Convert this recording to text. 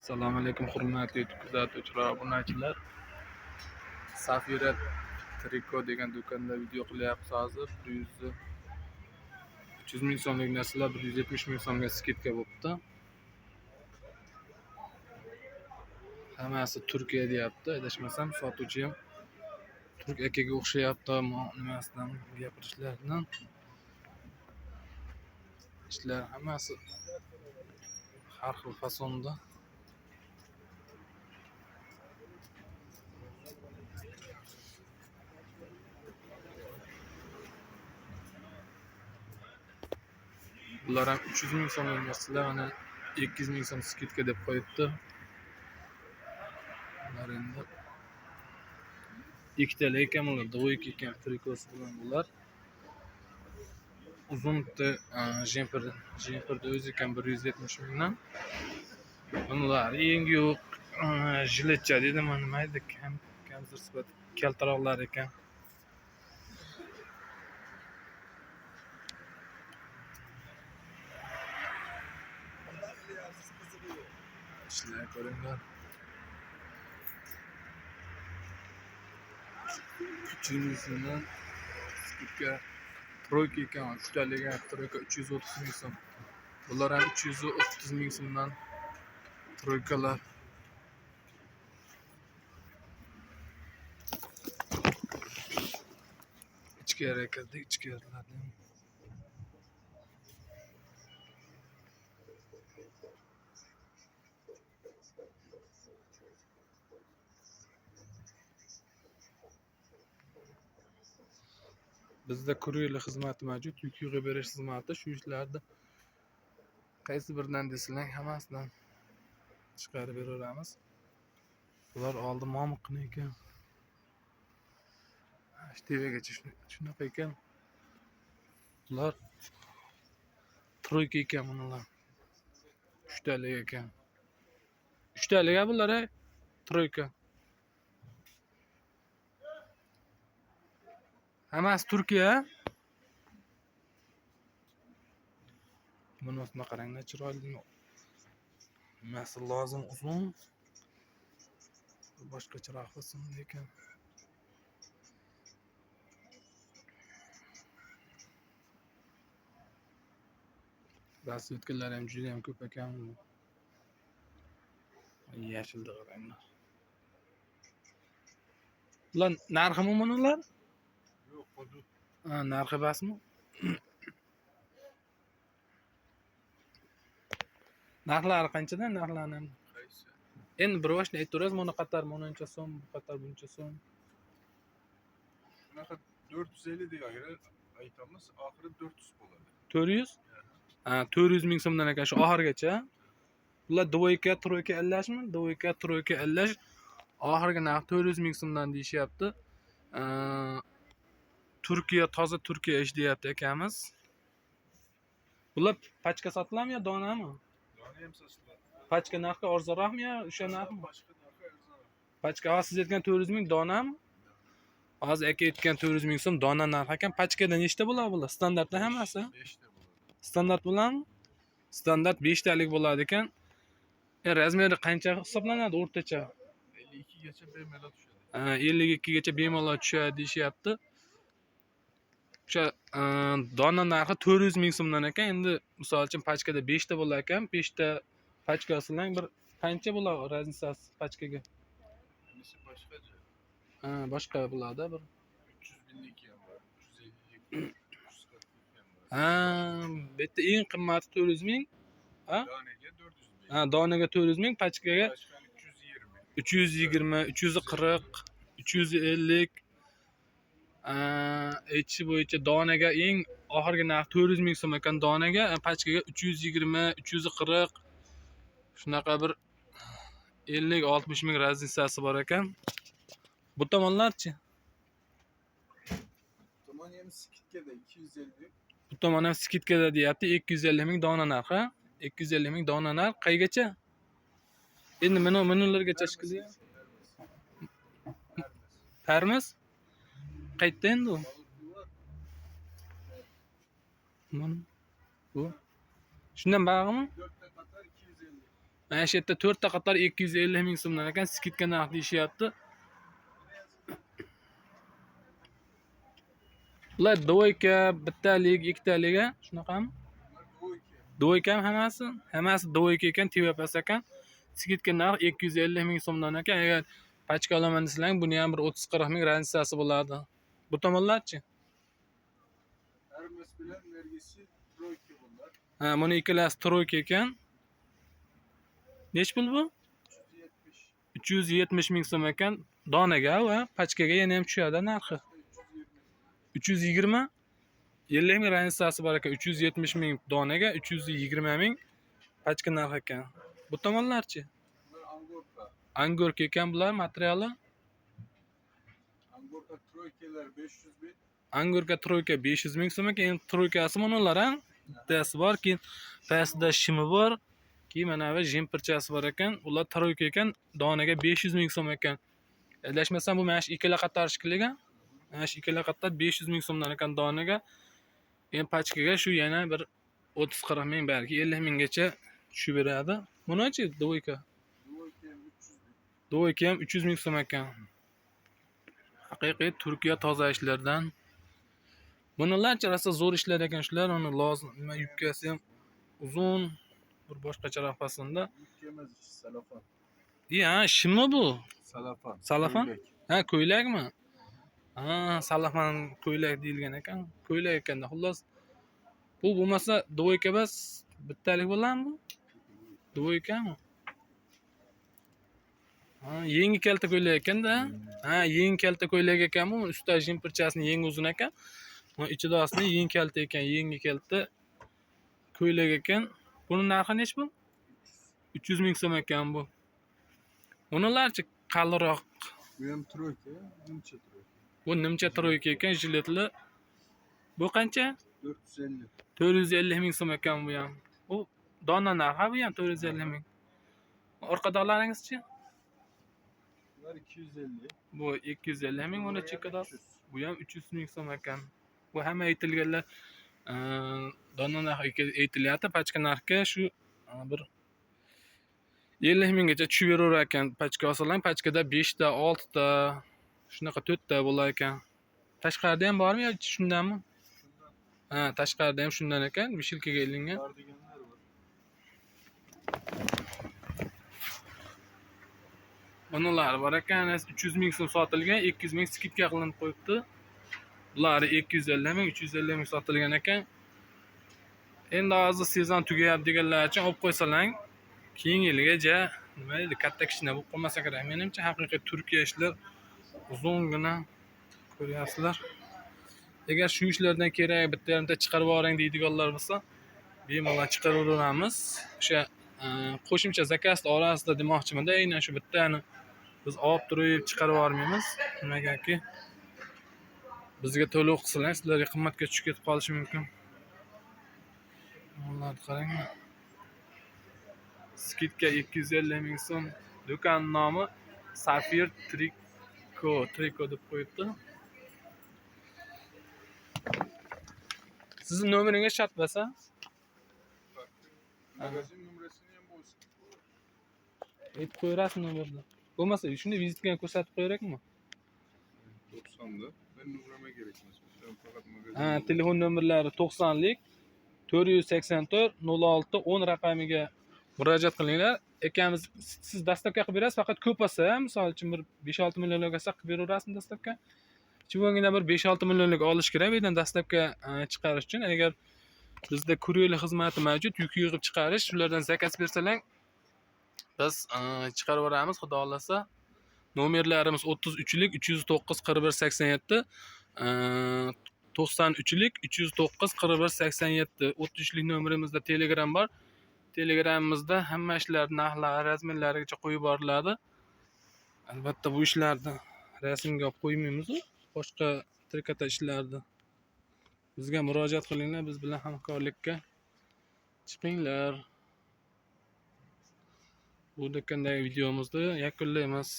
Assalomu alaykum hurmatli kuzatuvchilar, obunachilar. Safira Triko degan do'konda video qilyapmiz hozir. 300 ming so'mlik narsalar 170 ming so'mga skidka bo'libdi. Hammasi Turkiya deyapti. Adashmasam sotuvchi ham turk akaga o'xshayapti. Nimasidan gapirishlaridan. Ishlar hammasi har xil fasonda. Bular ham 300 ming so'mlik narsalar, mana 200 ming so'm skidka deb qo'yibdi. Bular endi ikkitali ekan, bular do'yik ekan, trikosi bilan bular. Uzunlikda jemperda o'zi ekan 170 mingdan. Bunlar yengi yo'q, jiletcha dedi, mana nima edi, kamzir sifat kaltaroqlar ekan. Ishlar ko'ringlar. 300 ming so'mdan skidka troyka ekan, uchtaliga troyka 330 ming so'm. Bular ham 330 ming so'mdan troykalar. İçki hareketi, içki hareketi. Bizda kuryerlik xizmati mavjud, yuk yig'ib berish xizmati. Shu ishlarda qaysi biridan desalar, hammasidan chiqarib beraveramiz. Bular oldi momiqqina ekan. TVgacha shunaqa ekan. Bular troyka ekan, bular. 3 talik ekan. 3 talik bular, troyka. Hammasi Turkiya. Bunisini qaranglar, chiroyli. Nimasi lozim uzun. Boshqacharoq fasonda ekan. Rasvetkalar ham juda ham ko'p ekan. Yashilda qaranglar. Bular narximi bular? Yo'q, hudud. Narxi basmi? Narxlari qanchadan narxlanadi? Qaysi? Endi bir boshni aytamiz, buni qatar buncha so'm, bu qatar buncha so'm. Shunaqa 450 degan aytamiz, oxiri 400 bo'ladi. 400? 400 ming so'mdan ekan shu oxirgacha. Bular do'yka, troyka ellashmi? Do'yka, troyka ellash. Oxirgi narx 400 ming so'mdan deyishyapti. Turkiya, toza Turkiya ish deyapti akamiz. Bular pachka sotiladimi yo donami? Dona ham sotiladi. Pachka narxi arzonroqmi yo o'sha narxmi? Boshqa narxi arzon. Pachka siz aytgan 400 ming donami? Hozir aka aytgan 400 ming so'm dona narxi ekan. Pachkada nechta bo'ladi bular? Standartda hammasi? 5 ta bo'ladi. Standart bo'ladimi? Standart 5 talik bo'ladi ekan. Razmeri qancha hisoblanadi o'rtacha? 52 gacha bemalol tushadi. 52 gacha bemalol tushadi deyapti. O'sha dona narxi 400 ming so'mdan ekan. Endi misol uchun pachkada 5 ta bo'lar ekan. 5 ta pachkasidan bir qancha bo'ladi razницasi pachkaga? Bunisi boshqacha. Boshqa bo'ladi bir 300 minglik ham bor, 350 340 ham bor. bu yerda eng qimmati 400 ming. Donaga 400 ming. Donaga 400 ming, pachkaga Boshqani 320. 320, 340, 350. Aytishi bo'yicha donaga eng oxirgi narx 400 ming so'm ekan donaga, pachkaga 320, 340 shunaqa bir 50-60 ming razницasi bor ekan. Bu tomonlarchi? Tomon ham skidkada 250. Bu tomon ham skidkada deyapti, 250 ming dona narxi. 250 ming dona narx qaygacha? Endi minulargacha chiqadi. Parmiz? Qaytda endi u? Mana bu. Shundan bag'imi? 4 ta qatar 250. Mana shu yerda 4 ta qator 250 ming so'mdan ekan, skidka narx deyishyapti. Bular doyka, bittalik, ikkitalik, shunaqami? Doyka hammasi? Hammasi doyka ekan, TVPS ekan. Skidka narx 250 ming so'mdan ekan. Agar pachka olaman desalaring, buni ham bir 30-40 ming raziyasi bo'ladi. Bu tomonlarchi? Hermes bilen vergisi troika bunlar. Ha, buni ikkalasi troika ekan. Nech pul bu? 370. 370 ming so'm ekan. Donaga va pachkaga yana ham tushadi narxi. 320. 50 ming raziyasi bor ekan. 370 ming donaga, 320 ming pachka narxi ekan. Bu tomonlarchi? Bunlar Angorka. Angorka ekan bular materiali. Angorka troikeler 500 bin. Angorka troika 500 ming so'm ekan. Endi troikasi bular ham. Bittasi bor, keyin pastida shimi bor. Keyin mana bu jemperchasi bor ekan. Ular troika ekan, donaga 500 ming so'm ekan. Adashmasam bu mana shu ikkala qator shikliga. Mana shu ikkala qator 500 ming so'mdan ekan donaga. Endi pachkaga shu yana bir 30-40 ming, balki 50 minggacha tushib beradi. Bunachi doyka. Doyka ham 300 bin. Doyka ham 300 ming so'm ekan. Haqiqiy Turkiya toza ishlardan. Bunalarcha rosa zo'r ishlar ekan shular, uni lozim, nima yubkasi ham uzun, bir boshqacha rafasında. Yüklemez işte salafan. Ya, shimi bu? Salafan. Salafan? Köylek. Ha, ko'ylakmi? Ha, salafan ko'ylak deyilgan ekan. Ko'ylak ekanda. Xullas, bu bo'lmasa doyka bas bittalik bo'ladimi bu? Doykami? Ha, yengi kalta ko'ylak ekanda. Ha, yengi kalta ko'ylak ekan bu. Ustida jemperchasini yengi uzun ekan. Bu ichida aslida yengi kalta ekan, yengi kalta ko'ylak ekan. Buni narxi nech bu? 300 ming so'm ekan bu. Bunalarchi qalinroq. Bu hem troika, nimcha troika. Bu nimcha troika ekan, jiletli. Bu qancha? 450. 450 ming so'm ekan bu ham. Bu dona narxi bu ham 450 ming. Orqadalaringizchi? Bunlar 250. Bu 250 ming, buni chekkada. Bu ham 300 ming so'm ekan. Bu hamma aytilganlar dona narxi aytilyapti, pachka narxga shu bir 50 minggacha tushib beraverar ekan. Pachka olsalar, pachkada 5 ta, 6 ta, shunaqa 4 ta bo'lar ekan. Tashqarida ham bormi yoki shundanmi? Şundan Ha, tashqarida ham shundan ekan, vishilkaga ilingan. kardiganlar var. Bunalar bor ekan, 300 ming so'm sotilgan, 200 ming skidka qilinib qo'yibdi. Bular 250 ming, 350 ming sotilgan ekan. Endi hozir sezon tugayapti deganlar uchun olib qo'ysalang, keyingi yilgacha nima edi, katta kichkina bo'lib qolmasa kerak. Menimcha haqiqiy Turkiya ishlar uzungina ko'ryapsizlar. Agar shu ishlardan kerak bitta yarimta chiqarib yuboring deydiganlar bo'lsa, bemalol chiqaraveramiz. O'sha qo'shimcha zakazlar orasida demoqchiman-da, aynan shu bittani biz olib turib chiqarib yubormaymiz. Nimagaki bizga to'lov qilsalar, sizlarga qimmatga tushib ketib qolishi mumkin. Bunlarni qarang. Skidka 250 ming so'm. Do'kon nomi Safir Triko deb qo'yibdi. Sizning nomeringiz shart bo'lsa, Magazin numarasını hem olsun. aytib qo'yarasiz nomerni. Bo'lmasa, shuni vizitga ko'rsatib qo'yarakmi? 90'da. Ben numarama gerekmez. Ben fakat magazin. Ha, telefon nomerlari 90lik 484 06 10 raqamiga murojaat qilinglar. Akamiz siz dastavka qilib berasiz, faqat ko'p bo'lsa, misol uchun bir 5-6 millionlik olsa qilib beraverasizmi dastavka? Chivongina bir 5-6 millionlik olish kerak bu yerdan dastavka chiqarish uchun. Agar bizda kuryer xizmati mavjud, yuk yig'ib chiqarish, shulardan zakaz bersalar, biz chiqarib yuboramiz, xudo xolasa. Nomerlarimiz 33lik 309 41 87, 93lik 309 41 87, 33lik nomerimizda Telegram bor. Telegramimizda hamma ishlar narxlari, razmerlarigacha qo'yib boriladi. Albatta bu ishlarni rasmga olib qo'ymaymiz, boshqa trikota ishlarni bizga murojaat qilinglar, biz bilan hamkorlikka chiqinglar. Bu do'kondagi videomizni yakunlaymiz.